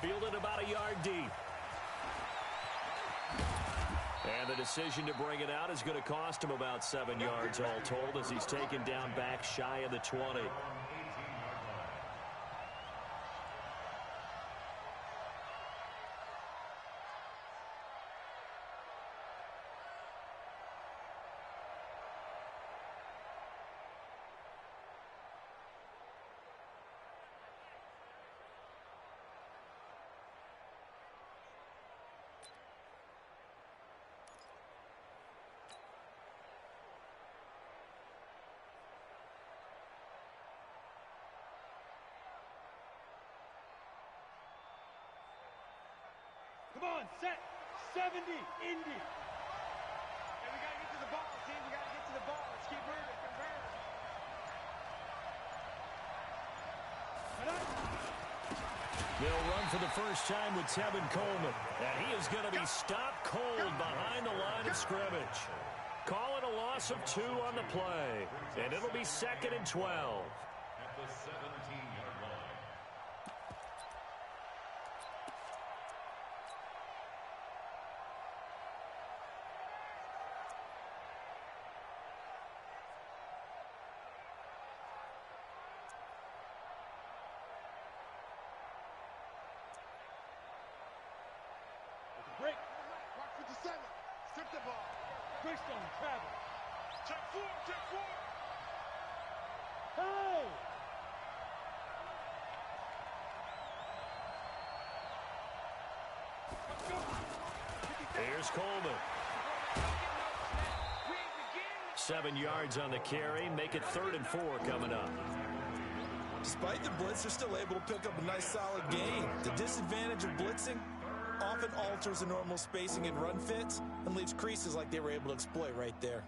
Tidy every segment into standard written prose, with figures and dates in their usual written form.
Fielded about a yard deep. And the decision to bring it out is going to cost him about 7 yards all told as he's taken down back shy of the 20. Come on, set, 70, Indy. Hey, we got to get to the ball, team. We got to get to the ball. Let's keep moving. They'll run for the first time with Tevin Coleman. And he is going to be stopped cold behind the line of scrimmage. Calling a loss of 2 on the play. And it'll be 2nd and 12. At the 17-yard line. Break. Mark 57. Strip the ball. Brickstone, travel. Check 4, check 4. Hey! Here's Coleman. 7 yards on the carry. Make it 3rd and 4 coming up. Despite the blitz, they're still able to pick up a nice solid gain. The disadvantage of blitzing often alters the normal spacing and run fits and leaves creases like they were able to exploit right there.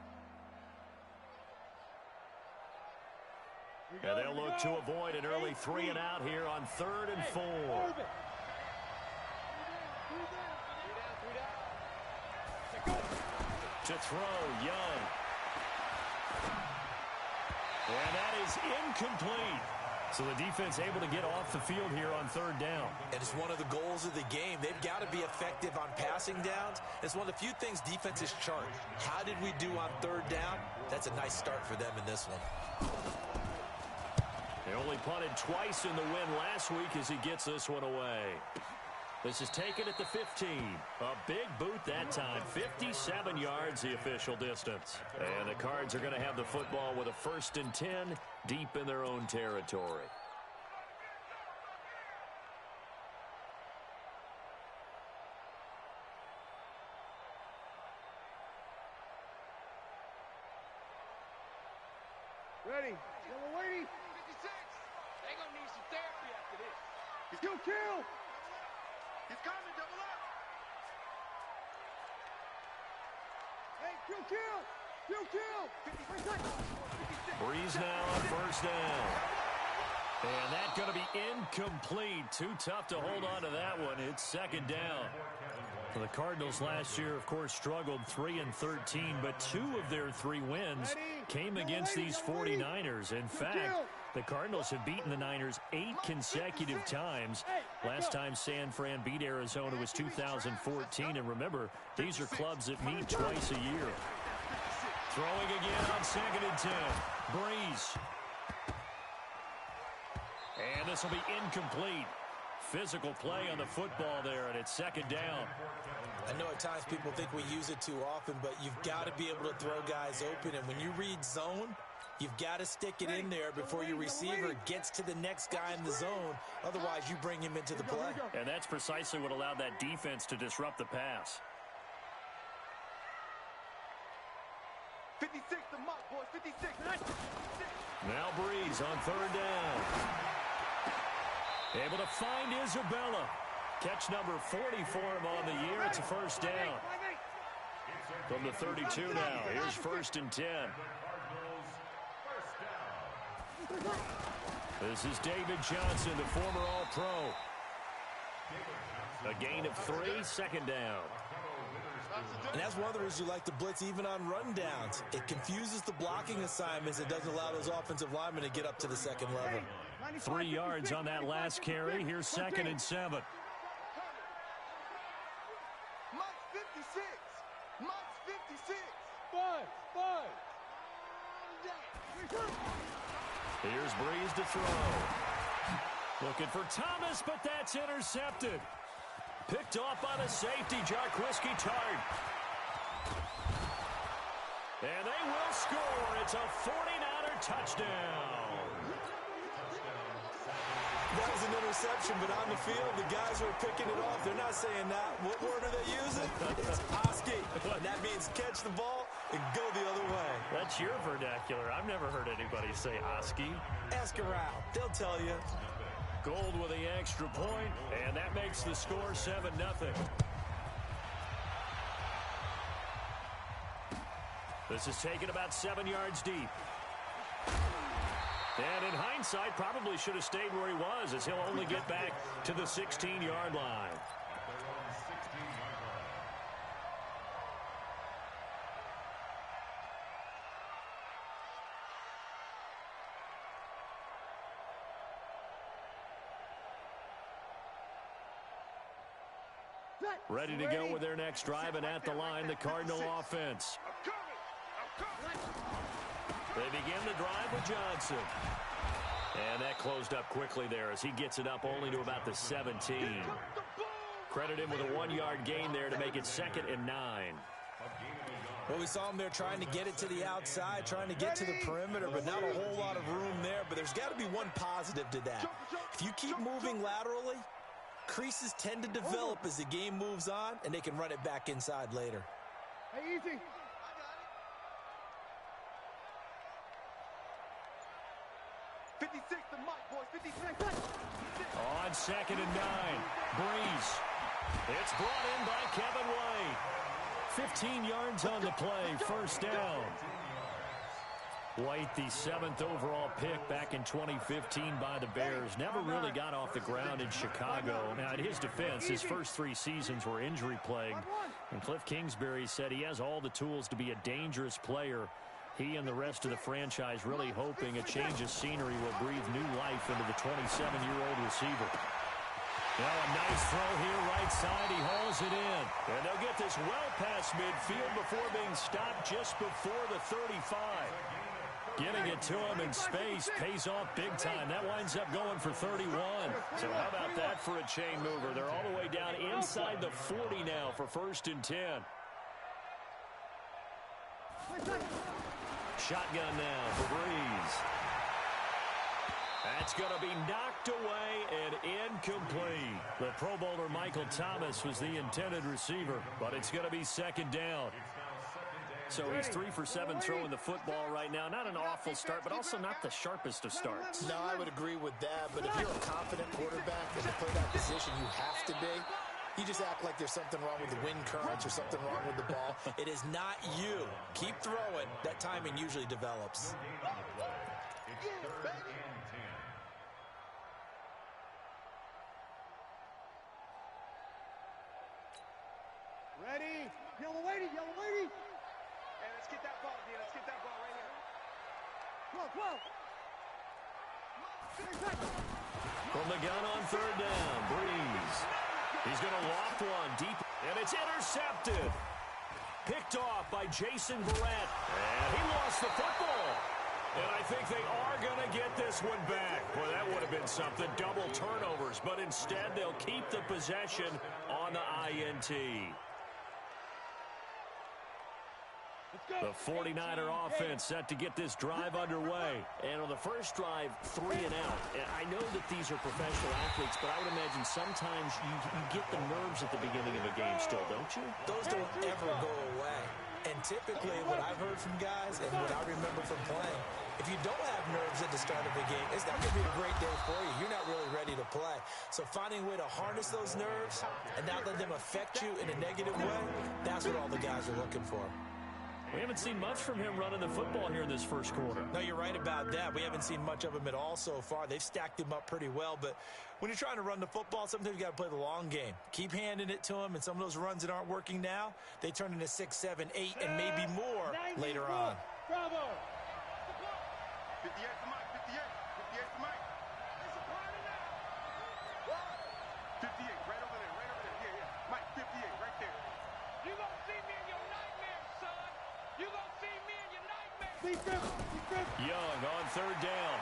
And they'll look to avoid an early 3 and out here on 3rd and 4. To throw, Young. And that is incomplete. So the defense able to get off the field here on 3rd down. And it's one of the goals of the game. They've got to be effective on passing downs. It's one of the few things defenses chart. How did we do on 3rd down? That's a nice start for them in this one. They only punted twice in the win last week as he gets this one away. This is taken at the 15. A big boot that time. 57 yards the official distance. And the Cards are going to have the football with a 1st and 10 deep in their own territory. Ready. Still waiting. 56. They're going to need some therapy after this. He's going to kill. He's coming, double up. Hey, kill. Breeze now on 1st down. And that's going to be incomplete. Too tough to hold on to that one. It's 2nd down. The Cardinals last year, of course, struggled 3-13, but 2 of their 3 wins came against these 49ers. In fact, the Cardinals have beaten the Niners 8 consecutive times. Last time San Fran beat Arizona was 2014. And remember, these are clubs that meet twice a year. Throwing again on 2nd and 10. Breeze. And this will be incomplete. Physical play on the football there, and it's 2nd down. I know at times people think we use it too often, but you've got to be able to throw guys open. And when you read zone, you've got to stick it in there before your receiver gets to the next guy in the zone. Otherwise, you bring him into the play. And that's precisely what allowed that defense to disrupt the pass. 56, the mark, boys. 56. Now Breeze on 3rd down. Able to find Isabella. Catch number 40 for him on the year. It's a 1st down. From the 32 now. Here's 1st and 10. This is David Johnson, the former All-Pro. A gain of 3, 2nd down. And that's one of the reasons you like the blitz even on rundowns. It confuses the blocking assignments. It doesn't allow those offensive linemen to get up to the 2nd level. 3 yards on that last carry. Here's 2nd and 7. 56. Mike's 56. Five. Here's Breeze to throw. Looking for Thomas, but that's intercepted. Picked off by the safety, Jarquiski Tart. And they will score. It's a 49er touchdown. That was an interception, but on the field, the guys who are picking it off, they're not saying that. What word are they using? It's Oski. And that means catch the ball and go the other way. That's your vernacular. I've never heard anybody say Oski. Ask around. They'll tell you. Gold with the extra point, and that makes the score 7-0. This is taken about 7 yards deep. And in hindsight, probably should have stayed where he was, as he'll only get back to the 16-yard line. Ready to go with their next drive, and at the line, the Cardinal offense. They begin the drive with Johnson. And that closed up quickly there as he gets it up only to about the 17. Credit him with a 1-yard gain there to make it 2nd and 9. Well, we saw him there trying to get it to the outside, trying to get to the perimeter, but not a whole lot of room there. But there's got to be one positive to that. If you keep moving laterally, creases tend to develop as the game moves on, and they can run it back inside later. Hey, easy. 56 to Mike, boys. 56. On 2nd and 9. Breeze. It's brought in by Kevin White. 15 yards on the play. First down. White, the 7th overall pick back in 2015 by the Bears. Never really got off the ground in Chicago. Now, in his defense, his first 3 seasons were injury-plagued. And Cliff Kingsbury said he has all the tools to be a dangerous player. He and the rest of the franchise really hoping a change of scenery will breathe new life into the 27-year-old receiver. Now a nice throw here right side. He hauls it in. And they'll get this well past midfield before being stopped just before the 35. Getting it to him in space pays off big time. That winds up going for 31. So how about that for a chain mover? They're all the way down inside the 40 now for 1st and 10. Shotgun now for Breeze. That's going to be knocked away and incomplete. The Pro Bowler Michael Thomas was the intended receiver, but it's going to be 2nd down. So he's 3 for 7 throwing the football right now. Not an awful start, but also not the sharpest of starts. No, I would agree with that, but if you're a confident quarterback and to play that position, you have to be. You just act like there's something wrong with the wind currents or something wrong with the ball. It is not you. Keep throwing. That timing usually develops. Ready? Yellow lady, yellow lady. Hey, let's get that ball, D. Let's get that ball right here. 12. From the gun on 3rd down, Breeze. He's going to loft one deep, and it's intercepted. Picked off by Jason Barrett, and he lost the football. And I think they are going to get this one back. Boy, that would have been something, double turnovers, but instead they'll keep the possession on the INT. The 49er offense set to get this drive underway. And on the first drive, 3 and out. And I know that these are professional athletes, but I would imagine sometimes you get the nerves at the beginning of a game still, don't you? Those don't ever go away. And typically what I've heard from guys and what I remember from playing, if you don't have nerves at the start of the game, it's not going to be a great day for you. You're not really ready to play. So finding a way to harness those nerves and not let them affect you in a negative way, that's what all the guys are looking for. We haven't seen much from him running the football here in this first quarter. No, you're right about that. We haven't seen much of him at all so far. They've stacked him up pretty well, but when you're trying to run the football, sometimes you got to play the long game. Keep handing it to him, and some of those runs that aren't working now, they turn into 6, 7, 8, and maybe more later on. Bravo. 58 to Mike, 58. 58 to Mike. It's a party now. 58, right over there, right over there. Yeah, yeah. Mike, 58, right there. Young on third down.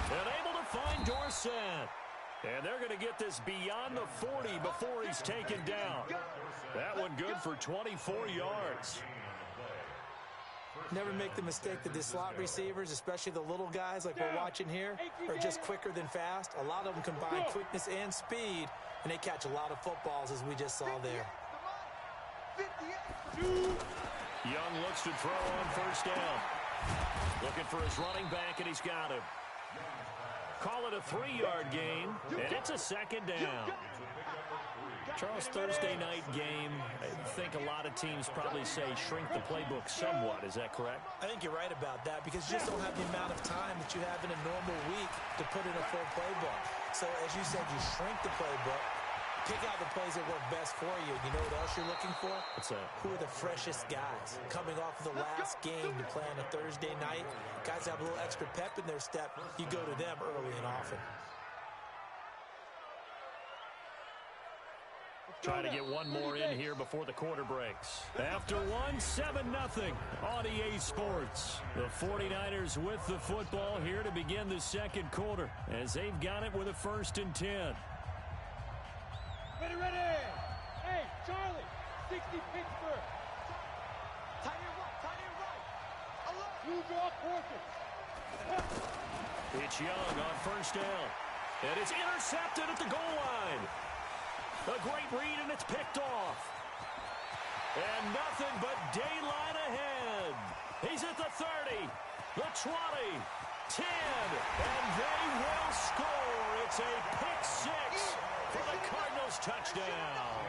And able to find Dorsett. And they're going to get this beyond the 40 before he's taken down. That one good for 24 yards. Never make the mistake that the slot receivers, especially the little guys like we're watching here, are just quicker than fast. A lot of them combine quickness and speed, and they catch a lot of footballs, as we just saw there. Young looks to throw on first down. Looking for his running back, and he's got him. Call it a 3-yard gain, and it's a second down. Charles, Thursday night game, I think a lot of teams probably say shrink the playbook somewhat. Is that correct? I think you're right about that because you just don't have the amount of time that you have in a normal week to put in a full playbook. So, as you said, you shrink the playbook, pick out the plays that work best for you. You know what else you're looking for? What's that? Who are the freshest guys coming off of the last game to play on a Thursday night? Guys have a little extra pep in their step. You go to them early and often. Try to get one more in here before the quarter breaks. After one, 7-0 on EA Sports. The 49ers with the football here to begin the second quarter as they've got it with a 1st and 10. Ready. Hey, Charlie, 60 Pittsburgh. Tight end right. Move off Horkins. It's Young on first down. And it's intercepted at the goal line. A great read, and it's picked off. And nothing but daylight ahead. He's at the 30, the 20, 10, and they will score. It's a pick six for the Cardinals touchdown.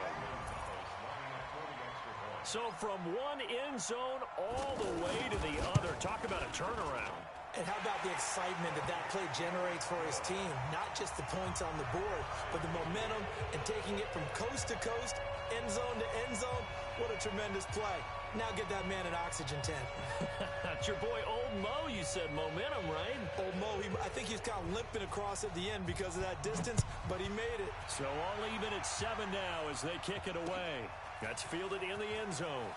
So from one end zone all the way to the other. Talk about a turnaround. And how about the excitement that play generates for his team? Not just the points on the board, but the momentum and taking it from coast to coast, end zone to end zone. What a tremendous play. Now get that man an oxygen tent. That's your boy Old Mo. You said momentum, right? Old Mo, I think he's kind of limping across at the end because of that distance, but he made it. So all even at 7 now as they kick it away. That's fielded in the end zone.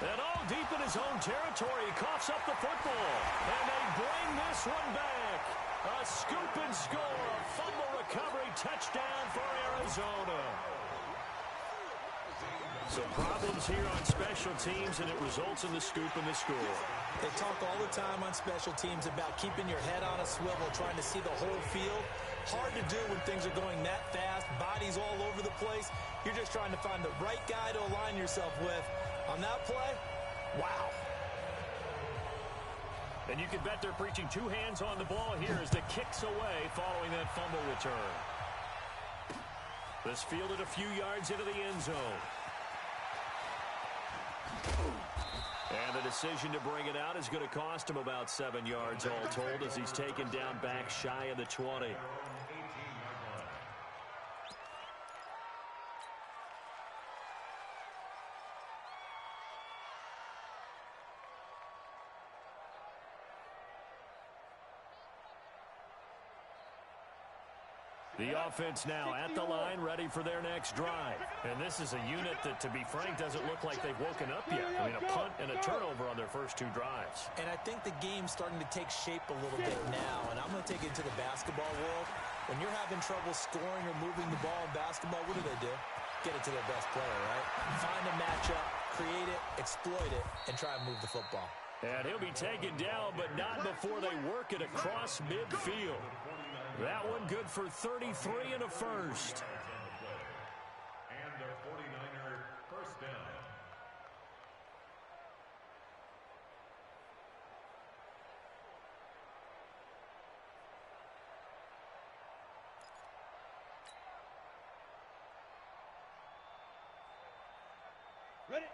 And all deep in his own territory, he coughs up the football. And they bring this one back. A scoop and score. A fumble recovery touchdown for Arizona. So problems here on special teams, and it results in the scoop and the score. They talk all the time on special teams about keeping your head on a swivel, trying to see the whole field. Hard to do when things are going that fast, bodies all over the place. You're just trying to find the right guy to align yourself with. On that play, wow. And you can bet they're preaching 2 hands on the ball here as the kick's away following that fumble return. This fielded a few yards into the end zone. And the decision to bring it out is going to cost him about 7 yards all told as he's taken down back shy of the 20. The offense now at the line, ready for their next drive. And this is a unit that, to be frank, doesn't look like they've woken up yet. I mean, a punt and a turnover on their first 2 drives. And I think the game's starting to take shape a little bit now. And I'm going to take it to the basketball world. When you're having trouble scoring or moving the ball in basketball, what do? Get it to their best player, right? Find a matchup, create it, exploit it, and try and move the football. And he'll be taken down, but not before they work it across midfield. That one good for 33 and a first. And the 49er first down.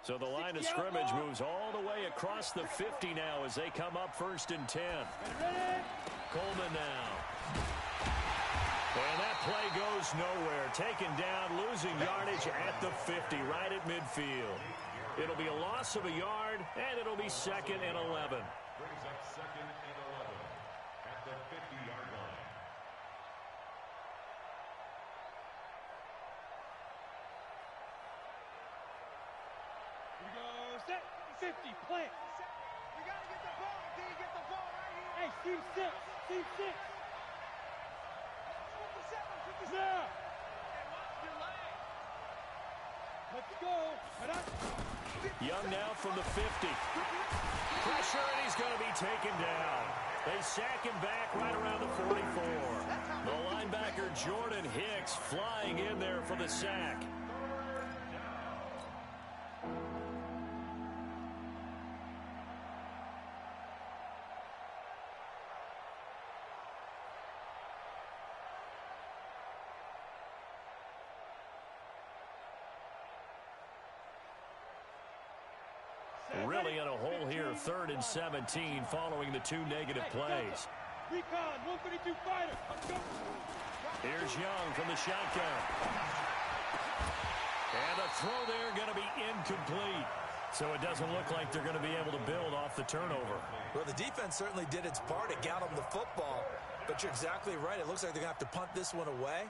So the line of scrimmage moves all the way across the 50 now as they come up 1st and 10. Coleman now. And that play goes nowhere. Taken down, losing yardage at the 50, right at midfield. It'll be a loss of a yard, and it'll be 2nd and 11. Brings up 2nd and 11 at the 50-yard line. Here we go, set. 50, plant. We got to get the ball. Can you get the ball right here? Hey, team 6. Team 6. 57, 57. Now. Let's go. Young now from the 50. Pressure, and he's going to be taken down. They sack him back right around the 44. The linebacker, Jordan Hicks, flying in there for the sack. Really in a hole here, 3rd and 17, following the 2 negative plays. Recon, 132 fighter. Here's Young from the shotgun. And the throw there going to be incomplete. So it doesn't look like they're going to be able to build off the turnover. Well, the defense certainly did its part. It got them the football. But you're exactly right. It looks like they're going to have to punt this one away.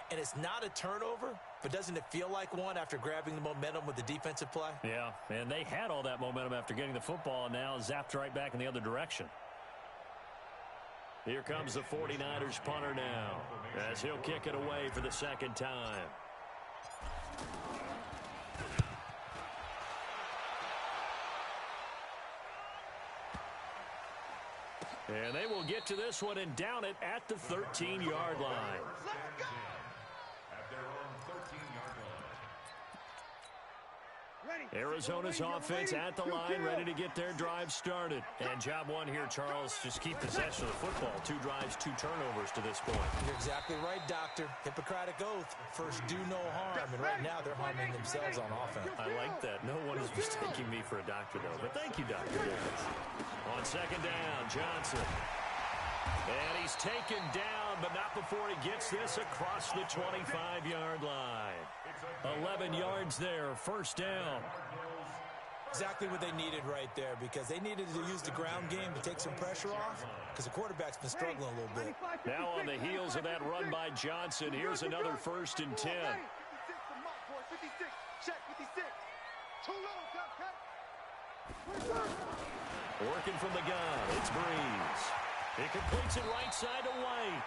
And it's not a turnover, but doesn't it feel like one after grabbing the momentum with the defensive play? Yeah, and they had all that momentum after getting the football, and now zapped right back in the other direction. Here comes the 49ers punter now, as he'll kick it away for the 2nd time. And they will get to this one and down it at the 13-yard line. Let's go. At their own 13-yard line. Arizona's offense at the line, ready to get their drive started. And job one here, Charles, just keep possession of the football. 2 drives, 2 turnovers to this point. You're exactly right, Doctor. Hippocratic oath. First, do no harm. And right now, they're harming themselves on offense. I like that. No one is mistaking me for a doctor, though. But thank you, Dr. Davis. On 2nd down, Johnson. And he's taken down, but not before he gets this across the 25-yard line. 11 yards there, 1st down. Exactly what they needed right there, because they needed to use the ground game to take some pressure off, because the quarterback's been struggling a little bit. Now on the heels of that run by Johnson, here's another 1st and 10. 56 check 56. Too low, cut. Working from the gun, it's Breeze. He completes it right side to White.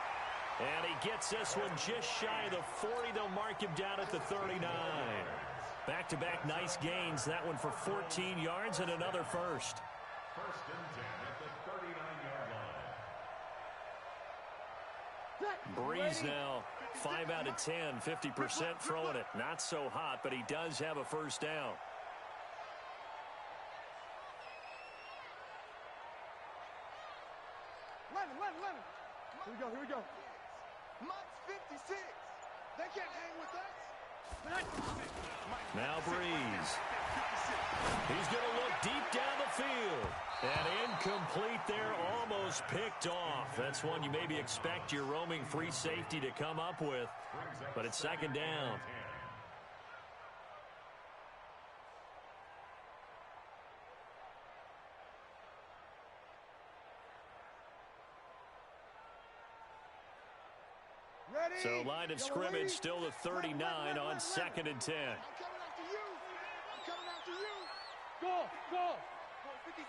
And he gets this one just shy of the 40. They'll mark him down at the 39. Back-to-back nice gains. That one for 14 yards and another 1st. 1st and 10 at the 39-yard line. Breeze now 5 out of 10, 50% throwing it. Not so hot, but he does have a 1st down. Here we go. Mike's 56. They can't hang with us. Now Breeze. He's going to look deep down the field. And incomplete there, almost picked off. That's one you maybe expect your roaming free safety to come up with. But it's 2nd down. So line of scrimmage still the 39 on 2nd and 10. I'm coming after you. I'm coming after you. Go. 56.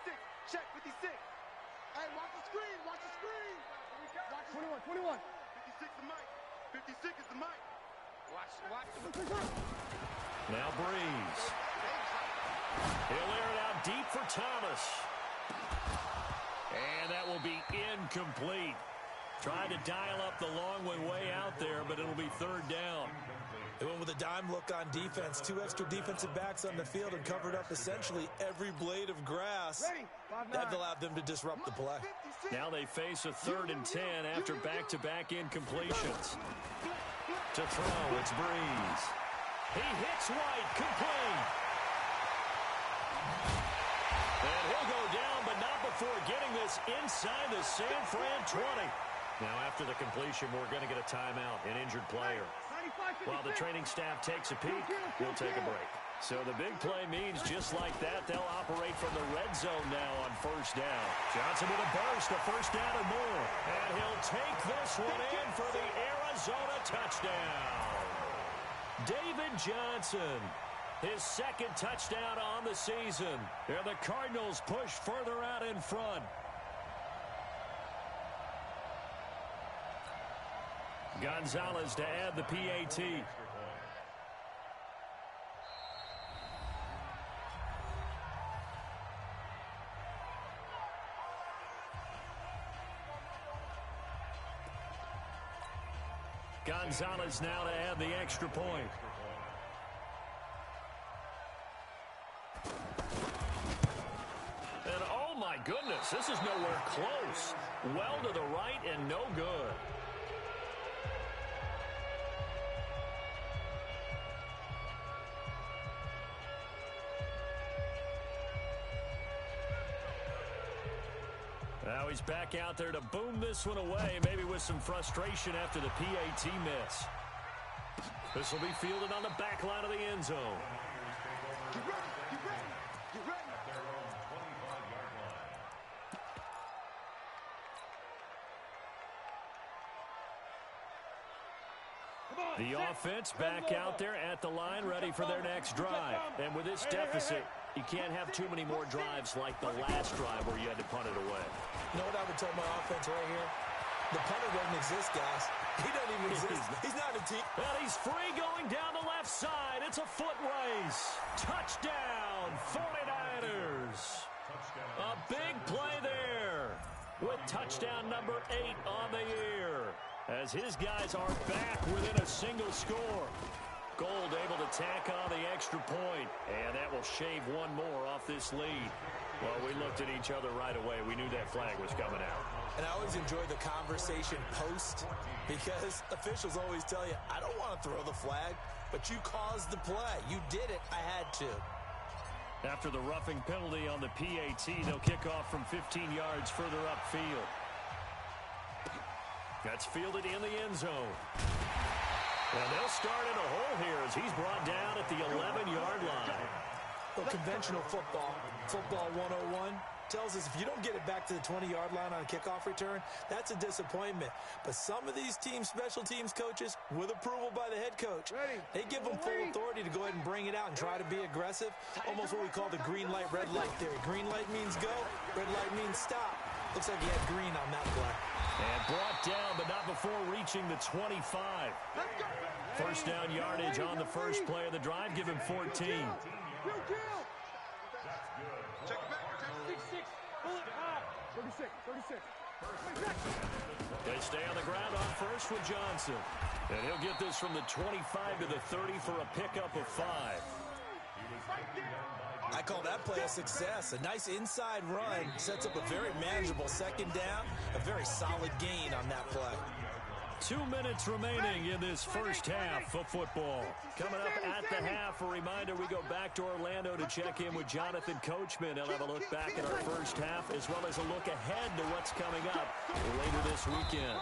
Check 56. Hey, watch the screen. Watch the screen. Watch 21. 56 the mic. 56 is the mic. Watch. Now Breeze. He'll air it out deep for Thomas. And that will be incomplete. Tried to dial up the long one way out there, but it'll be 3rd down. They went with a dime look on defense. 2 extra defensive backs on the field and covered up essentially every blade of grass. That allowed them to disrupt the play. Now they face a 3rd and 10 after back-to-back incompletions. To throw, it's Breeze. He hits White, complete. And he'll go down, but not before getting this inside the San Fran 20. Now, after the completion, we're going to get a timeout, an injured player. While the training staff takes a peek, we'll take a break. So the big play means just like that, they'll operate from the red zone now on 1st down. Johnson with a burst, a 1st down and more. And he'll take this one in for the Arizona touchdown. David Johnson. His second touchdown on the season. And the Cardinals push further out in front. Gonzalez to add the PAT. Gonzalez now to add the extra point. And oh my goodness, this is nowhere close. Well to the right and no good. Now he's back out there to boom this one away, maybe with some frustration after the PAT miss. This will be fielded on the back line of the end zone. Get ready, get ready, get ready. At their own 25-yard line. The offense back out there at the line, ready for their next drive. And with this deficit, you can't have too many more drives like the last drive where you had to punt it away. You know what I would tell my offense right here? The punter doesn't exist, guys. He doesn't even exist. He's not a team. And he's free going down the left side. It's a foot race. Touchdown, 49ers. A big play there with touchdown number 8 on the year as his guys are back within a single score. Gold able to tack on the extra point, and that will shave one more off this lead. Well, we looked at each other right away. We knew that flag was coming out. And I always enjoy the conversation post because officials always tell you, I don't want to throw the flag, but you caused the play. You did it. I had to. After the roughing penalty on the PAT, they'll kick off from 15 yards further upfield. That's fielded in the end zone. And they'll start in a hole here as he's brought down at the 11-yard line. Well, conventional football 101, tells us if you don't get it back to the 20-yard line on a kickoff return, that's a disappointment. But some of these teams, special teams coaches, with approval by the head coach, they give them full authority to go ahead and bring it out and try to be aggressive. Almost what we call the green light, red light theory. Green light means go, red light means stop. Looks like he had green on that play. And brought down, but not before reaching the 25. First down yardage on the first play of the drive. Give him 14. Check it back. 36. Bullet high. 36. They stay on the ground on first with Johnson. And he'll get this from the 25 to the 30 for a pickup of 5. I call that play a success. A nice inside run sets up a very manageable second down. A very solid gain on that play. 2 minutes remaining in this first half of football. Coming up at the half, a reminder, we go back to Orlando to check in with Jonathan Coachman. He'll have a look back at our first half as well as a look ahead to what's coming up later this weekend.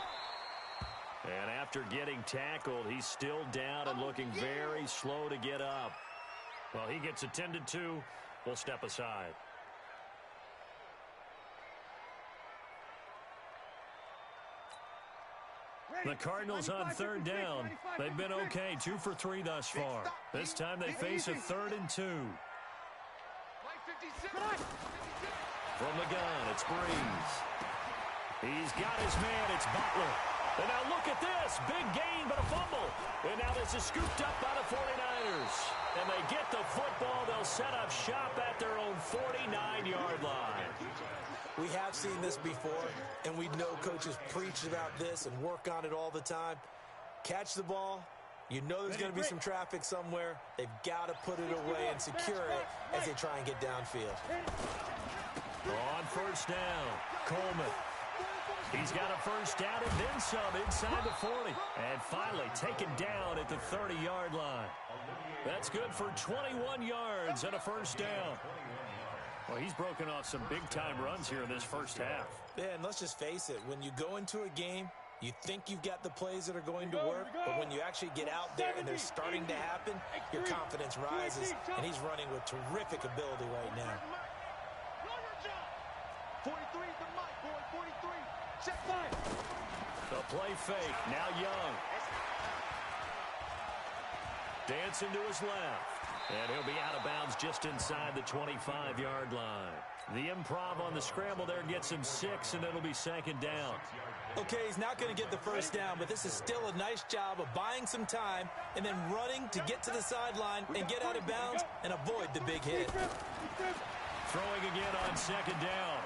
And after getting tackled, he's still down and looking very slow to get up. Well, he gets attended to. We'll step aside. The Cardinals on third down. They've been okay, 2 for 3 thus far. This time they face a 3rd and 2. From the gun, it's Breeze. He's got his man, it's Butler. And now look at this, big gain but a fumble. And now this is scooped up by the 49ers. And they get the football, they'll set up shop at their own 49-yard line. We have seen this before, and we know coaches preach about this and work on it all the time. Catch the ball. You know there's going to be some traffic somewhere. They've got to put it away and secure it as they try and get downfield. On first down, Coleman. He's got a first down and then some inside the 40. And finally taken down at the 30-yard line. That's good for 21 yards and a first down. Well, he's broken off some big-time runs here in this first half. Yeah, and let's just face it. When you go into a game, you think you've got the plays that are going to work, but when you actually get out there and they're starting to happen, your confidence rises, and he's running with terrific ability right now. 43, the mic, boy, 43. Check fire. The play fake, now Young. Dancing to his left. And he'll be out of bounds just inside the 25-yard line. The improv on the scramble there gets him 6, and it'll be second down. Okay, he's not going to get the first down, but this is still a nice job of buying some time and then running to get to the sideline and get out of bounds and avoid the big hit. Throwing again on second down.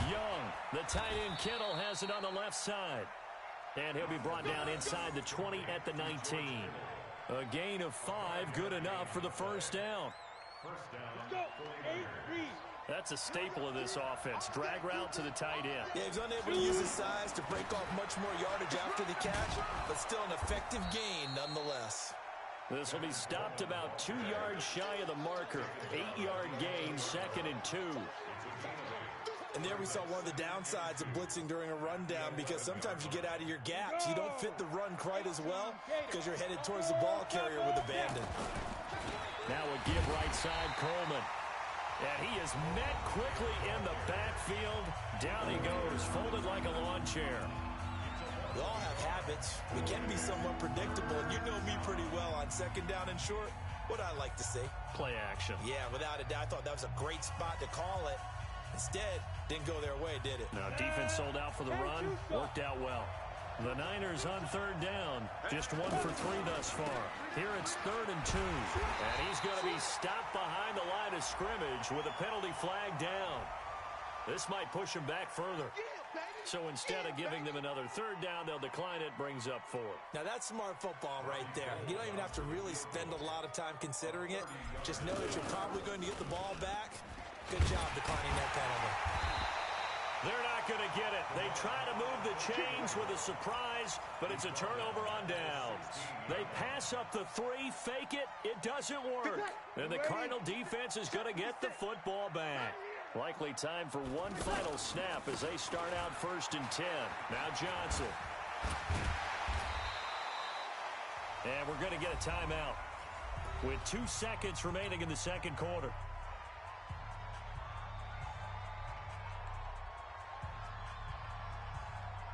Young, the tight end Kittle, has it on the left side. And he'll be brought down inside the 20 at the 19. A gain of 5, good enough for the first down. That's a staple of this offense. Drag route to the tight end. Yeah, he's unable to use his size to break off much more yardage after the catch, but still an effective gain nonetheless. This will be stopped about 2 yards shy of the marker. 8-yard gain, 2nd and 2. And there we saw one of the downsides of blitzing during a rundown, because sometimes you get out of your gaps. You don't fit the run quite as well because you're headed towards the ball carrier with abandon. Now a give right side, Coleman. And he is met quickly in the backfield. Down he goes, folded like a lawn chair. We all have habits. We can be somewhat predictable, and you know me pretty well on second down and short. What I like to say? Play action. Yeah, without a doubt. I thought that was a great spot to call it. Instead, didn't go their way, did it? Now, defense sold out for the run. Worked out well. The Niners on third down. Just 1 for 3 thus far. Here it's 3rd and 2. And he's going to be stopped behind the line of scrimmage with a penalty flag down. This might push him back further. So instead of giving them another 3rd down, they'll decline it, brings up 4. Now, that's smart football right there. You don't even have to really spend a lot of time considering it. Just know that you're probably going to get the ball back. Good job declining that penalty. They're not going to get it. They try to move the chains with a surprise, but it's a turnover on downs. They pass up the 3, fake it. It doesn't work. And the Cardinal defense is going to get the football back. Likely time for one final snap as they start out 1st and 10. Now Johnson. And we're going to get a timeout with 2 seconds remaining in the second quarter.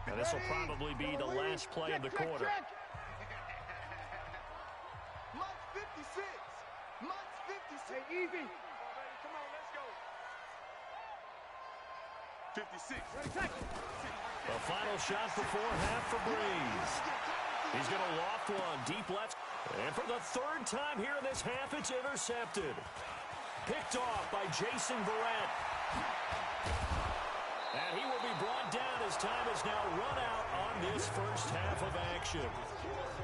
Now this will probably be the last play of the quarter. Month 56. Month 56. Hey, easy. Come on, let's go. 56. The final shot before half for Breeze. He's going to loft one deep left. And for the 3rd time here in this half, it's intercepted. Picked off by Jason Verrett. And he will be brought down as time is now run out on this first half of action.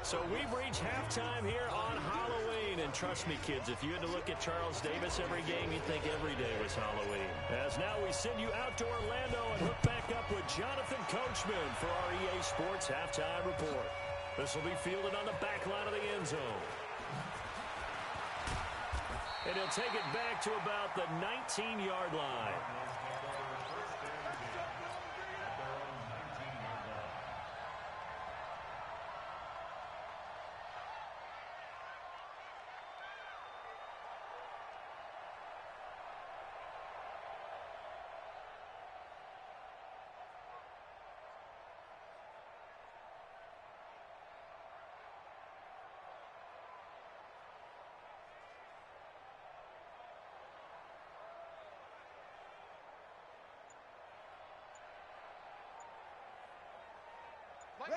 So we've reached halftime here on Halloween. And trust me, kids, if you had to look at Charles Davis every game, you'd think every day was Halloween. As now we send you out to Orlando and hook back up with Jonathan Coachman for our EA Sports Halftime Report. This will be fielded on the back line of the end zone. And he'll take it back to about the 19-yard line.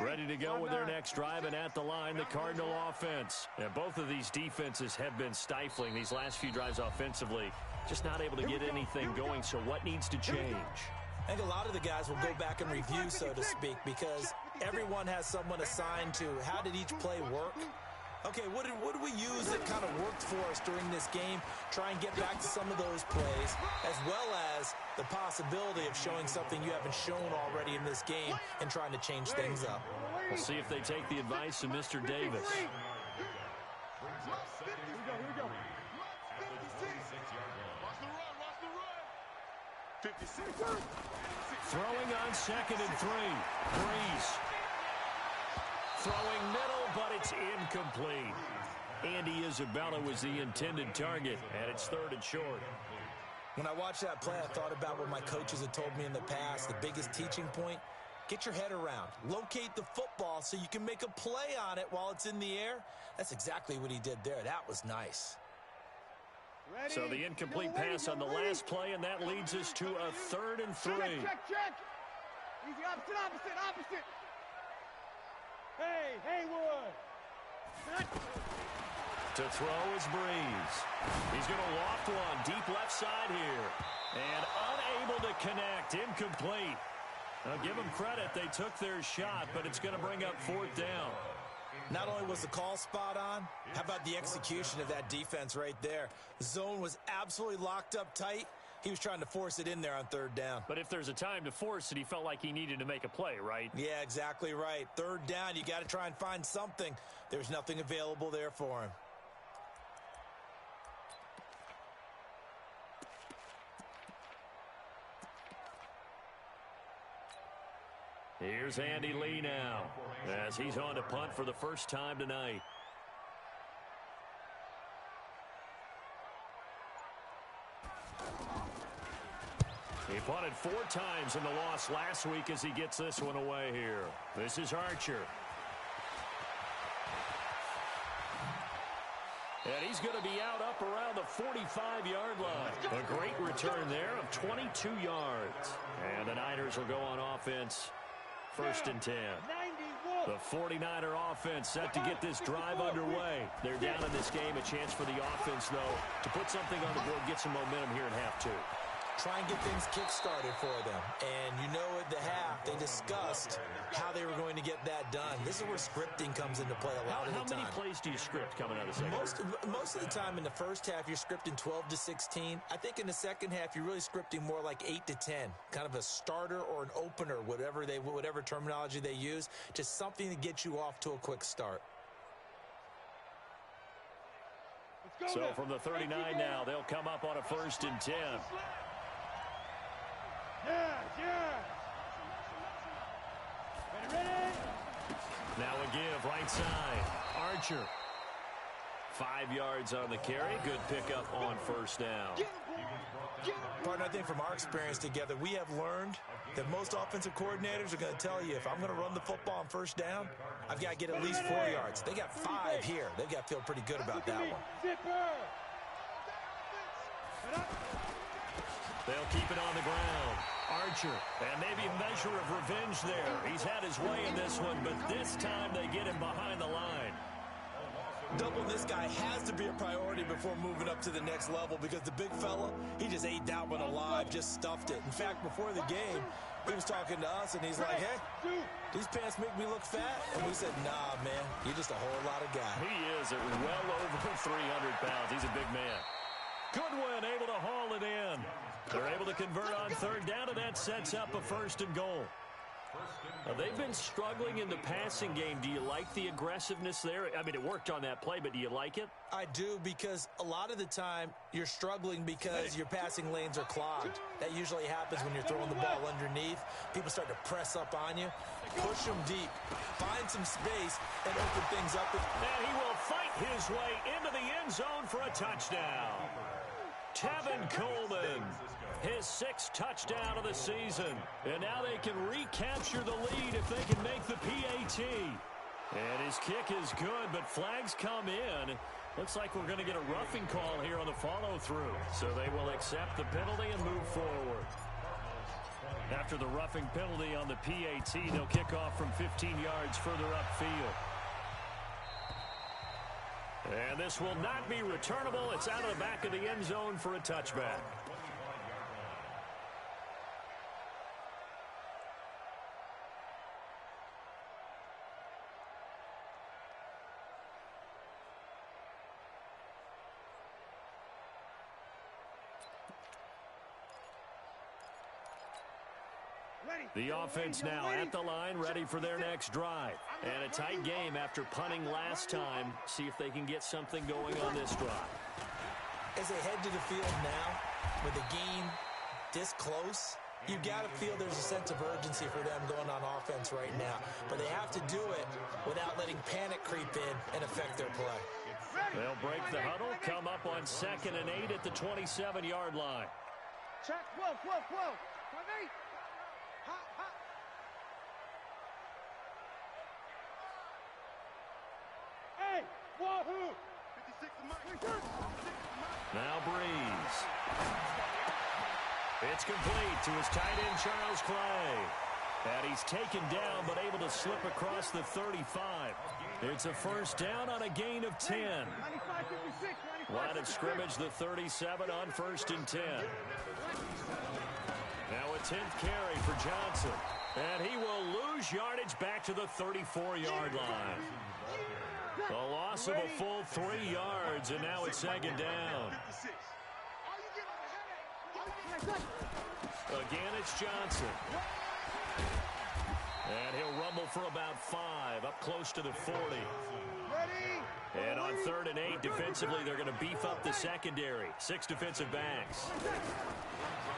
Ready to go with their next drive, and at the line, the Cardinal offense. And both of these defenses have been stifling these last few drives offensively. Just not able to get anything going, so what needs to change? I think a lot of the guys will go back and review, so to speak, because everyone has someone assigned to how did each play work. Okay, what did we use that kind of worked for us during this game? Try and get back to some of those plays, as well as the possibility of showing something you haven't shown already in this game and trying to change things up. We'll see if they take the advice of Mr. Davis. Here we go. 56. Throwing on 2nd and 3. Breeze. Throwing middle, but it's incomplete. Andy Isabella was the intended target, and it's 3rd and short. When I watched that play, I thought about what my coaches had told me in the past. The biggest teaching point, get your head around. Locate the football so you can make a play on it while it's in the air. That's exactly what he did there. That was nice. Ready? So the incomplete pass on the last play, and that leads us to a 3rd and 3. Check. Easy, opposite. Hey, Haywood. To throw is Breeze. He's going to loft one deep left side here. And unable to connect. Incomplete. Now, give them credit. They took their shot, but it's going to bring up 4th down. Not only was the call spot on, how about the execution of that defense right there? Zone was absolutely locked up tight. He was trying to force it in there on 3rd down. But if there's a time to force it, he felt like he needed to make a play, right? Yeah, exactly right. 3rd down, you got to try and find something. There's nothing available there for him. Here's Andy Lee now, as he's on to punt for the first time tonight. He punted 4 times in the loss last week as he gets this one away here. This is Archer. And he's going to be out up around the 45-yard line. A great return there of 22 yards. And the Niners will go on offense. 1st and 10. The 49er offense set to get this drive underway. They're down in this game. A chance for the offense, though, to put something on the board, get some momentum here in half 2. Try and get things kick-started for them. And you know at the half, they discussed how they were going to get that done. This is where scripting comes into play a lot of the time. How many plays do you script coming out of the second? Most of the time in the first half, you're scripting 12 to 16. I think in the second half, you're really scripting more like 8 to 10. Kind of a starter or an opener, whatever terminology they use. Just something to get you off to a quick start. So from the 39 now, they'll come up on a 1st and 10. Yeah. Ready? Now a give right side. Archer. 5 yards on the carry. Good pickup on 1st down. Partner, I think from our experience together, we have learned that most offensive coordinators are going to tell you, if I'm going to run the football on 1st down, I've got to get at least 4 yards. They got 5 here. They've got to feel pretty good about that one. They'll keep it on the ground. Archer, and maybe a measure of revenge there. He's had his way in this one, but this time they get him behind the line. Doubling this guy has to be a priority before moving up to the next level, because the big fella, he just ate that one alive, just stuffed it. In fact, before the game, he was talking to us, and he's like, hey, these pants make me look fat? And we said, nah, man, you're just a whole lot of guy. He is at well over 300 pounds. He's a big man. Goodwin able to haul it in. They're able to convert on 3rd down, and that sets up a 1st and goal. They've been struggling in the passing game. Do you like the aggressiveness there? I mean, it worked on that play, but do you like it? I do, because a lot of the time you're struggling because your passing lanes are clogged. That usually happens when you're throwing the ball underneath. People start to press up on you. Push them deep. Find some space and open things up. And he will fight his way into the end zone for a touchdown. Tevin Coleman, his 6th touchdown of the season. And now they can recapture the lead if they can make the PAT. And his kick is good, but flags come in. Looks like we're going to get a roughing call here on the follow-through. So they will accept the penalty and move forward. After the roughing penalty on the PAT, they'll kick off from 15 yards further upfield. And this will not be returnable. It's out of the back of the end zone for a touchback. The offense now at the line, ready for their next drive. And a tight game after punting last time. See if they can get something going on this drive. As they head to the field now, with the game this close, you got to feel there's a sense of urgency for them going on offense right now. But they have to do it without letting panic creep in and affect their play. They'll break the huddle, come up on 2nd and 8 at the 27-yard line. Check, 12. 5-8. Hot. Hey, Wahoo! 56 to Mike. Now Breeze. It's complete to his tight end, Charles Clay. And he's taken down, but able to slip across the 35. It's a first down on a gain of 10. Line of scrimmage, the 37 on 1st and 10. Now a 10th carry for Johnson. And he will lose yardage back to the 34-yard line. A loss of a full 3 yards, and now it's 2nd down. Again, it's Johnson. And he'll rumble for about 5, up close to the 40. And on 3rd and 8, defensively, they're going to beef up the secondary. 6 defensive backs.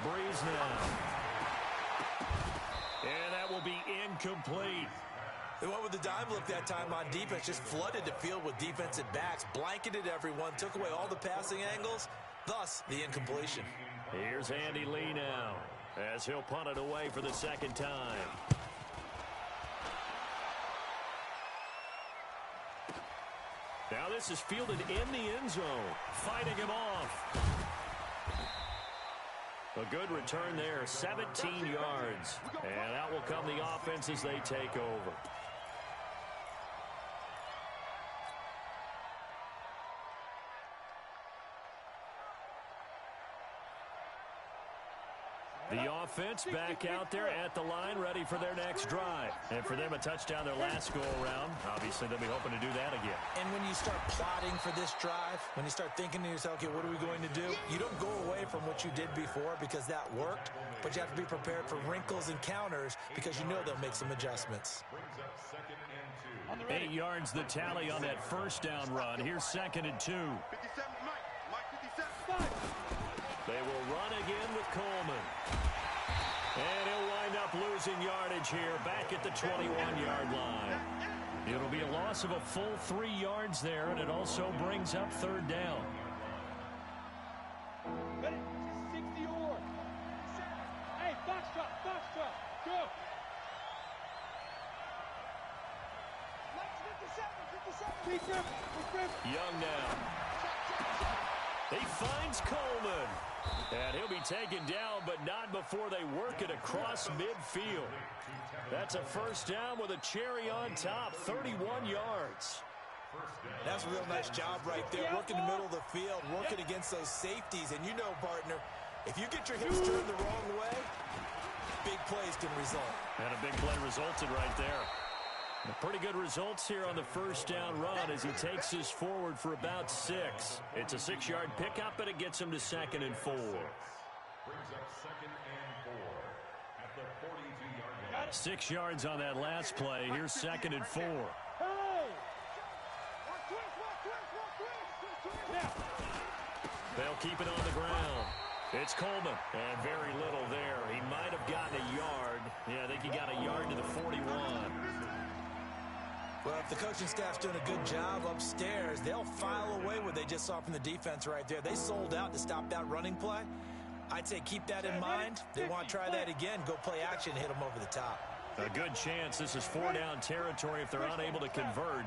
Breeze now. And that will be incomplete. They went with the dime look that time on defense, just flooded the field with defensive backs, blanketed everyone, took away all the passing angles, thus the incompletion. Here's Andy Lee now, as he'll punt it away for the 2nd time. Now this is fielded in the end zone, fighting him off. A good return there, 17 yards. And out will come the offense as they take over. The offense back out there at the line, ready for their next drive. And for them, a touchdown their last go-around. Obviously, they'll be hoping to do that again. And when you start plotting for this drive, when you start thinking to yourself, okay, what are we going to do? You don't go away from what you did before because that worked, but you have to be prepared for wrinkles and counters because you know they'll make some adjustments. 8 yards the tally on that first down run. Here's 2nd and 2. 57 Mike 57. They will run again with Coleman. And he'll wind up losing yardage here back at the 21-yard line. It'll be a loss of a full 3 yards there, and it also brings up 3rd down. Ready? 60 or. Hey, box drop, go. Mike 57. Young now. He finds Coleman. And he'll be taken down, but not before they work it across midfield. That's a first down with a cherry on top, 31 yards. That's a real nice job right there, working the middle of the field, working against those safeties. And you know, partner, if you get your hips turned the wrong way, big plays can result. And a big play resulted right there. Pretty good results here on the first down run as he takes this forward for about 6. It's a 6-yard pickup, and it gets him to 2nd and 4. Brings up 2nd and 4 at the 42-yard line. 6 yards on that last play. Here's 2nd and 4. They'll keep it on the ground. It's Coleman, and very little there. He might have gotten a yard. Yeah, I think he got a yard to the 41. Well, if the coaching staff's doing a good job upstairs, they'll file away what they just saw from the defense right there. They sold out to stop that running play. I'd say keep that in mind. They want to try that again, go play action, hit them over the top. A good chance this is 4-down territory if they're unable to convert.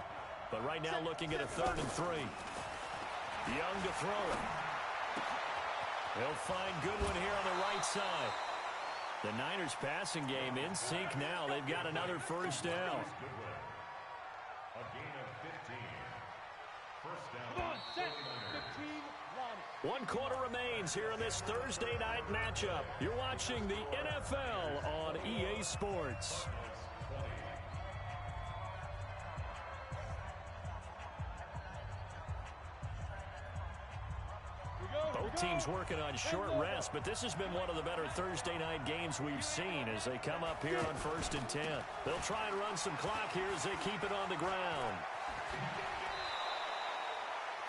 But right now looking at a 3rd and 3. Young to throw it. They'll find Goodwin here on the right side. The Niners passing game in sync now. They've got another first down. A gain of 15. First down. Come on, set. 15, 1 quarter remains here in this Thursday night matchup. You're watching the NFL on EA Sports. Both teams working on short rest, but this has been one of the better Thursday night games we've seen as they come up here on 1st and 10. They'll try and run some clock here as they keep it on the ground.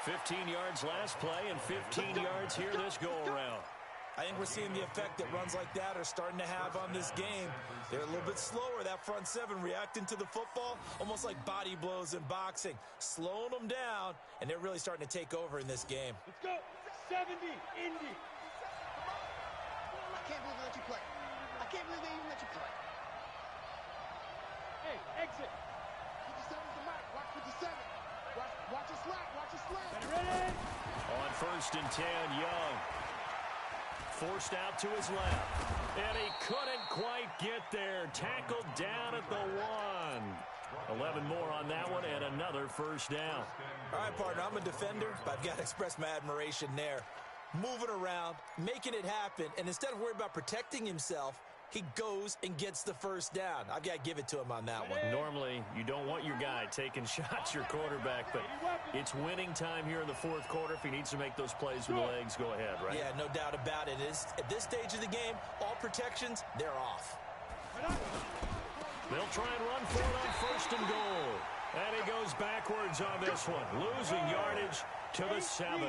15 yards last play and 15 yards here this go-around. I think we're seeing the effect that runs like that are starting to have on this game. They're a little bit slower, that front 7, reacting to the football, almost like body blows in boxing, slowing them down, and they're really starting to take over in this game. Let's go. 70, Indy. I can't believe they let you play. I can't believe they even let you play. Hey, exit. 57's the mic. Watch 57. Watch Watch a slap, watch a slap. On 1st and 10, Young. Forced out to his left. And he couldn't quite get there. Tackled down at the 1. 11 more on that one and another first down. All right, partner, I'm a defender, but I've got to express my admiration there. Moving around, making it happen, and instead of worrying about protecting himself, he goes and gets the first down. I've got to give it to him on that one. Normally, you don't want your guy taking shots, your quarterback, but it's winning time here in the 4th quarter. If he needs to make those plays with the legs, go ahead, right? Yeah, no doubt about it. At this stage of the game, all protections, they're off. They'll try and run for it on 1st and goal. And he goes backwards on this one, losing yardage to the 7.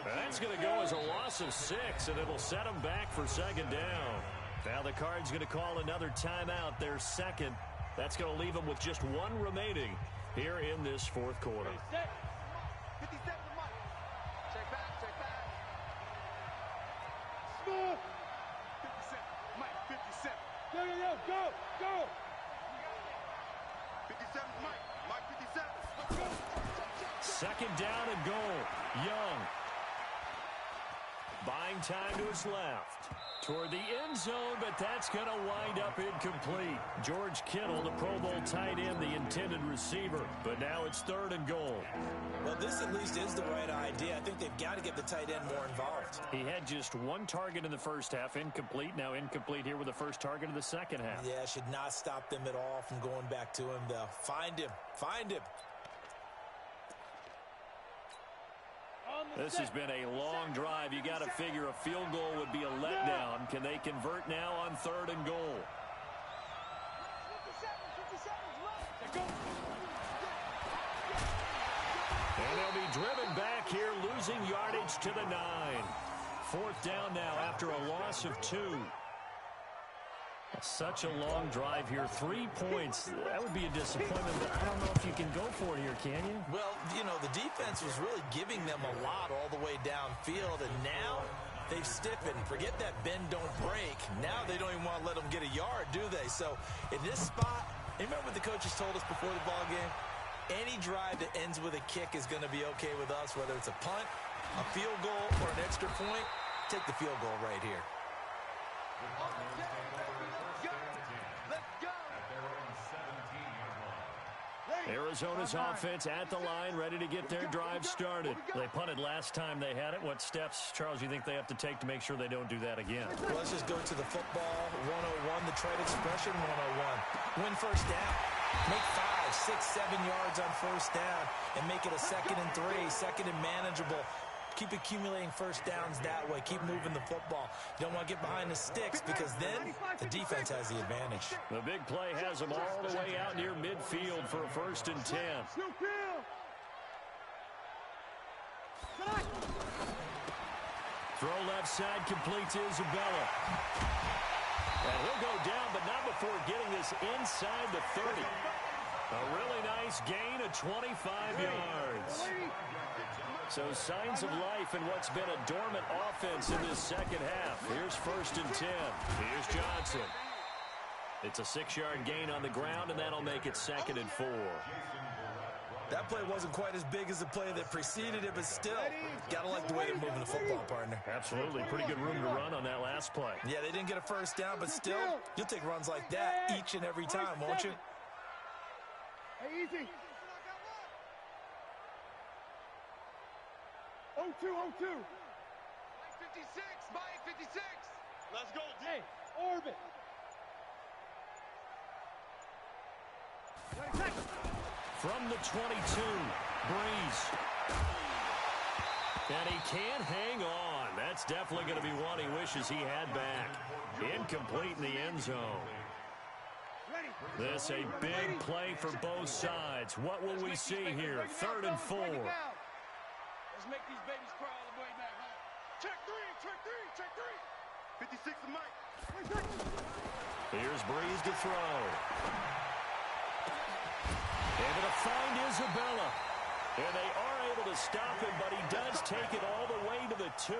That's going to go as a loss of 6, and it'll set him back for 2nd down. Now the Cards going to call another timeout, their 2nd. That's going to leave them with just 1 remaining here in this 4th quarter. 57 to Mike. Check back, check back. Smooth. 57, Mike, 57. Yo, go, go. 57 Mike, Mike 57. 2nd down and goal. Young. Buying time to his left. Toward the end zone, but that's going to wind up incomplete. George Kittle, the Pro Bowl tight end, the intended receiver. But now it's 3rd and goal. Well, this at least is the right idea. I think they've got to get the tight end more involved. He had just 1 target in the first half, incomplete. Now incomplete here with the first target of the second half. Yeah, should not stop them at all from going back to him, though. Find him. Find him. This has been a long drive. You got to figure a field goal would be a letdown. Can they convert now on 3rd and goal? And they'll be driven back here, losing yardage to the 9. 4th down now after a loss of 2. Such a long drive here. 3 points. That would be a disappointment, but I don't know if you can go for it here, can you? Well, you know, the defense was really giving them a lot all the way downfield, and now they've stiffened. Forget that bend, don't break. Now they don't even want to let them get a yard, do they? So in this spot, remember what the coaches told us before the ball game? Any drive that ends with a kick is going to be okay with us, whether it's a punt, a field goal, or an extra point. Take the field goal right here. Arizona's offense at the line, ready to get their drive started. They punted last time they had it. What steps, Charles, you think they have to take to make sure they don't do that again? Well, let's just go to the football 101, the trade expression 101. Win first down. Make 5, 6, 7 yards on first down and make it a 2nd and 3, 2nd and manageable. Keep accumulating first downs that way. Keep moving the football. You don't want to get behind the sticks because then the defense has the advantage. The big play has them all the way out near midfield for a 1st and 10. Throw left side, complete to Isabella. And he'll go down, but not before getting this inside the 30. A really nice gain of 25 yards. So signs of life in what's been a dormant offense in this second half. Here's 1st and 10. Here's Johnson. It's a 6-yard gain on the ground, and that'll make it 2nd and 4. That play wasn't quite as big as the play that preceded it, but still, got to like the way they're moving the football, partner. Absolutely. Pretty good room to run on that last play. Yeah, they didn't get a first down, but still, you'll take runs like that each and every time, won't you? Hey, easy. 0-2, 0-2. Mike 56, Mike 56. Let's go, D. Hey, orbit. From the 22, Breeze. And he can't hang on. That's definitely going to be one he wishes he had back. Incomplete in the end zone. This a big play for both sides. What will we see here? 3rd and 4. Let's make these babies cry all the way back home. Check 3, check 3, check 3. 56 to Mike. Here's Breeze to throw. Able to find Isabella. And they are able to stop him, but he does take it all the way to the 2.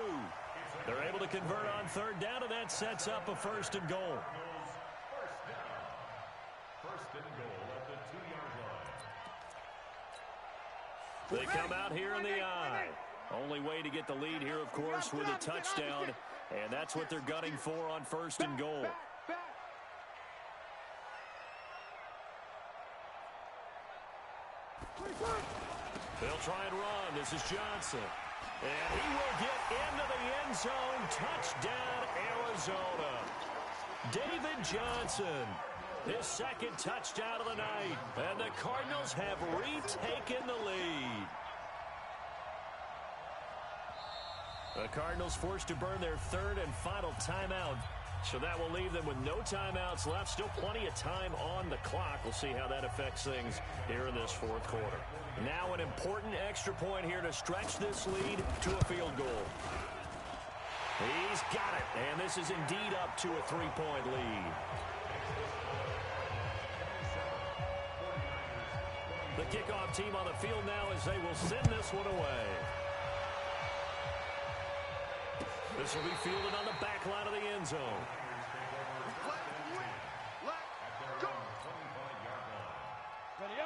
They're able to convert on 3rd down, and that sets up a 1st and goal. First and goal at the 2-yard line. They come out here in the I. Only way to get the lead here, of course, with a touchdown. And that's what they're gunning for on 1st and goal. They'll try and run. This is Johnson. And he will get into the end zone. Touchdown, Arizona. David Johnson, his 2nd touchdown of the night. And the Cardinals have retaken the lead. The Cardinals forced to burn their 3rd and final timeout. So that will leave them with no timeouts left. Still plenty of time on the clock. We'll see how that affects things here in this 4th quarter. Now an important extra point here to stretch this lead to a field goal. He's got it. And this is indeed up to a 3-point lead. The kickoff team on the field now as they will send this one away. This will be fielded on the back line of the end zone.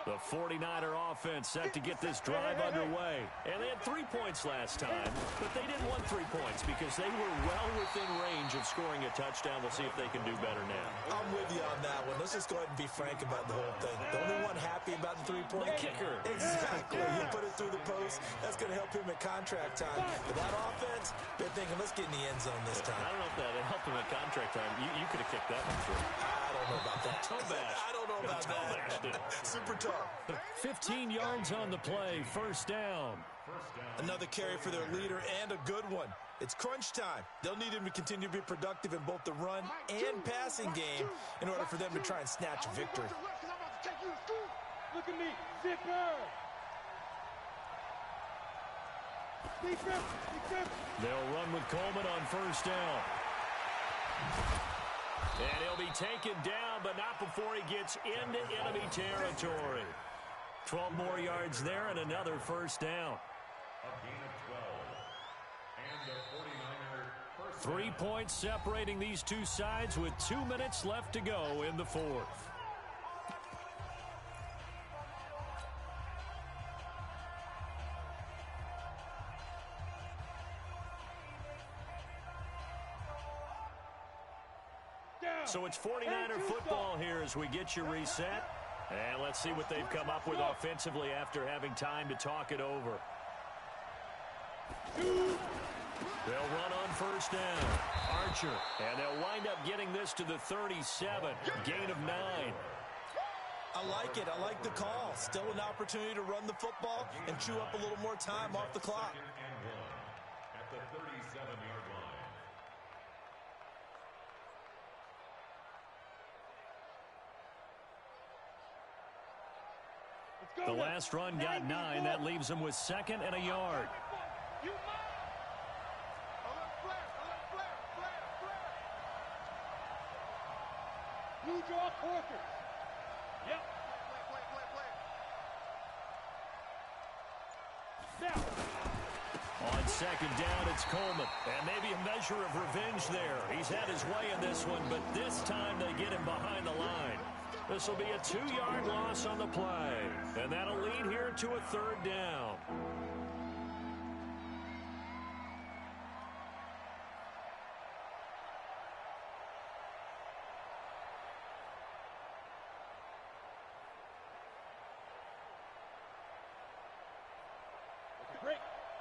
The 49er offense set to get this drive underway. And they had 3 points last time, but they didn't want 3 points because they were well within range of scoring a touchdown. We'll see if they can do better now. I'm with you on that one. Let's just go ahead and be frank about the whole thing. The only one happy about the 3-point kicker. Exactly. He put it through the post. That's going to help him at contract time. But that offense, they're thinking, let's get in the end zone this time. I don't know if that helped him at contract time. You could have kicked that one through. I don't know about that. Toe bash. I don't know about that. Super tough. 15 yards on the play. 1st down. Another carry for their leader and a good one. It's crunch time. They'll need him to continue to be productive in both the run and passing game in order for them to try and snatch a victory. Look at me, zipper. They'll run with Coleman on 1st down. And he'll be taken down, but not before he gets into enemy territory. 12 more yards there and another 1st down. A gain of 12. And the 49er 3 points separating these two sides with 2 minutes left to go in the 4th. So it's 49er football here as we get you reset. And let's see what they've come up with offensively after having time to talk it over. They'll run on 1st down. Archer. And they'll wind up getting this to the 37. Gain of 9. I like it. I like the call. Still an opportunity to run the football and chew up a little more time off the clock. At the 37-yard line. The last run got 9. That leaves them with 2nd and a yard. Blue draw quarters. Yep. Now. On 2nd down, it's Coleman. And maybe a measure of revenge there. He's had his way in this one, but this time they get him behind the line. This will be a 2-yard loss on the play. And that'll lead here to a 3rd down. Break.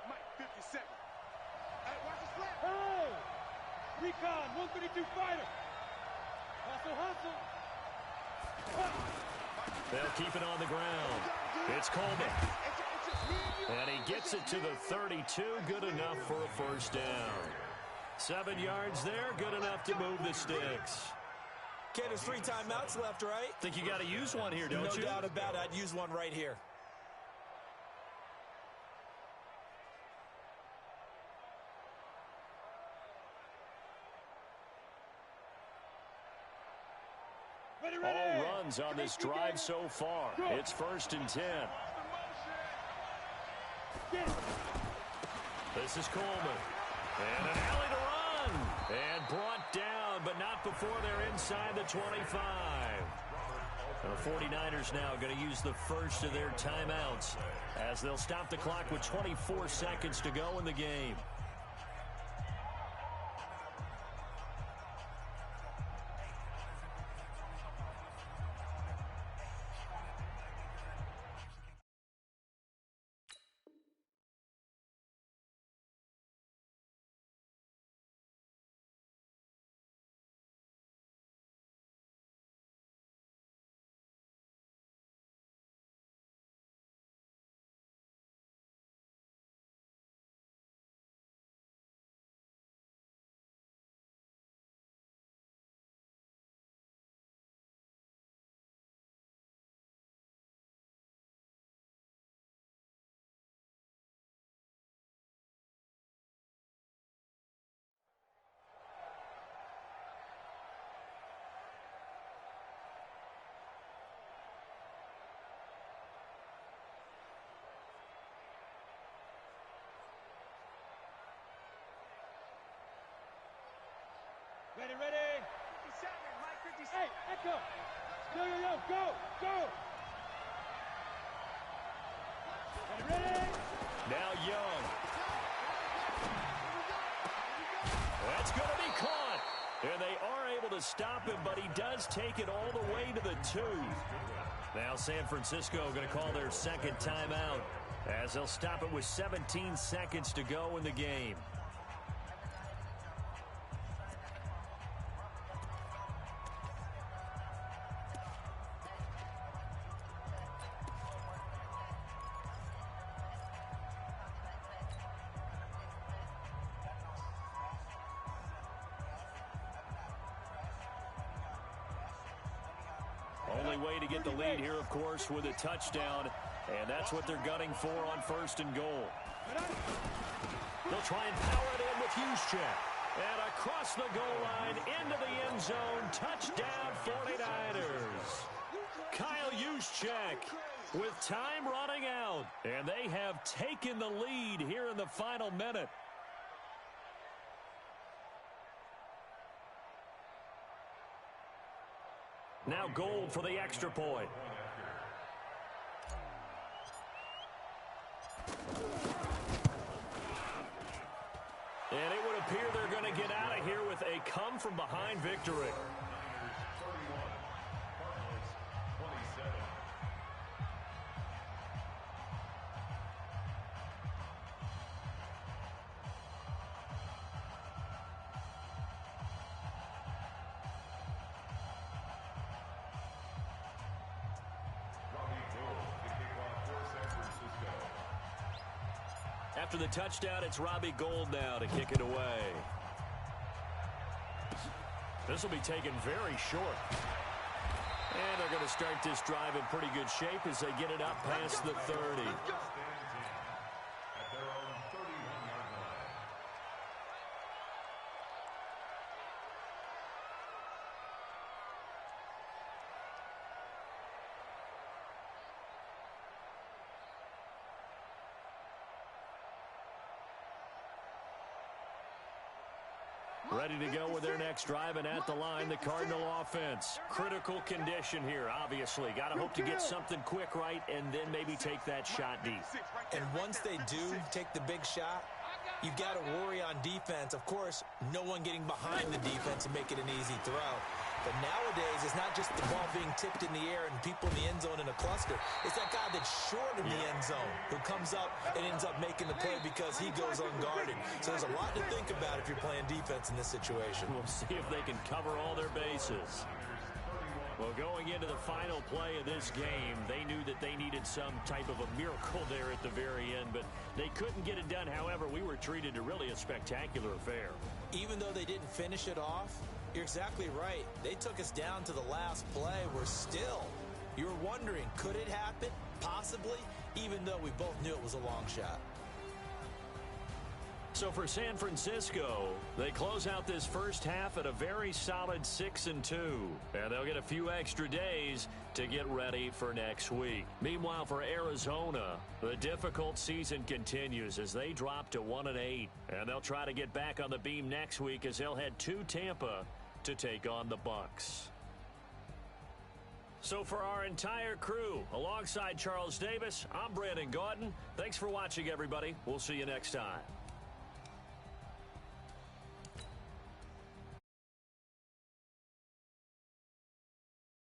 Mike, 57. Hey, watch the slip. Hey! Recon, 132 fighter. Hustle. They'll keep it on the ground. It's Coleman. And he gets it to the 32. Good enough for a 1st down. 7 yards there. Good enough to move the sticks. Okay, there's 3 timeouts left, right? Think you got to use one here, don't you? No doubt about it. I'd use one right here. All runs on this drive so far. It's 1st and 10. This is Coleman. And an alley to run. And brought down, but not before they're inside the 25. The 49ers now going to use the first of their timeouts as they'll stop the clock with 24 seconds to go in the game. Ready, ready. 57, Mike 57. Hey, Echo. Yo, go, go. Ready, ready. Now Young. That's going to be caught. And they are able to stop him, but he does take it all the way to the 2. Now San Francisco going to call their second timeout as they'll stop it with 17 seconds to go in the game. Only way to get the lead here, of course, with a touchdown, and that's what they're gunning for on 1st and goal. They'll try and power it in with Juszczyk. And across the goal line, into the end zone, touchdown 49ers. Kyle Juszczyk with time running out, and they have taken the lead here in the final minute. Now Gold for the extra point. And it would appear they're going to get out of here with a come-from-behind victory. After the touchdown, it's Robbie Gould now to kick it away. This will be taken very short. And they're going to start this drive in pretty good shape as they get it up past the 30. Ready to go with their next drive, and at the line, the Cardinal offense. Critical condition here, obviously. Got to hope to get something quick right and then maybe take that shot deep. And once they do take the big shot, you've got to worry on defense. Of course, no one getting behind the defense and make it an easy throw. But nowadays, it's not just the ball being tipped in the air and people in the end zone in a cluster. It's that guy that's short in the end zone who comes up and ends up making the play because he goes unguarded. So there's a lot to think about if you're playing defense in this situation. We'll see if they can cover all their bases. Well, going into the final play of this game, they knew that they needed some type of a miracle there at the very end, but they couldn't get it done. However, we were treated to really a spectacular affair. Even though they didn't finish it off, you're exactly right. They took us down to the last play. We're still, you were wondering, could it happen? Possibly, even though we both knew it was a long shot. So for San Francisco, they close out this first half at a very solid 6-2. And they'll get a few extra days to get ready for next week. Meanwhile, for Arizona, the difficult season continues as they drop to 1-8. And they'll try to get back on the beam next week as they'll head to Tampa to take on the Bucs. So for our entire crew, alongside Charles Davis, I'm Brandon Gaudin. Thanks for watching, everybody. We'll see you next time.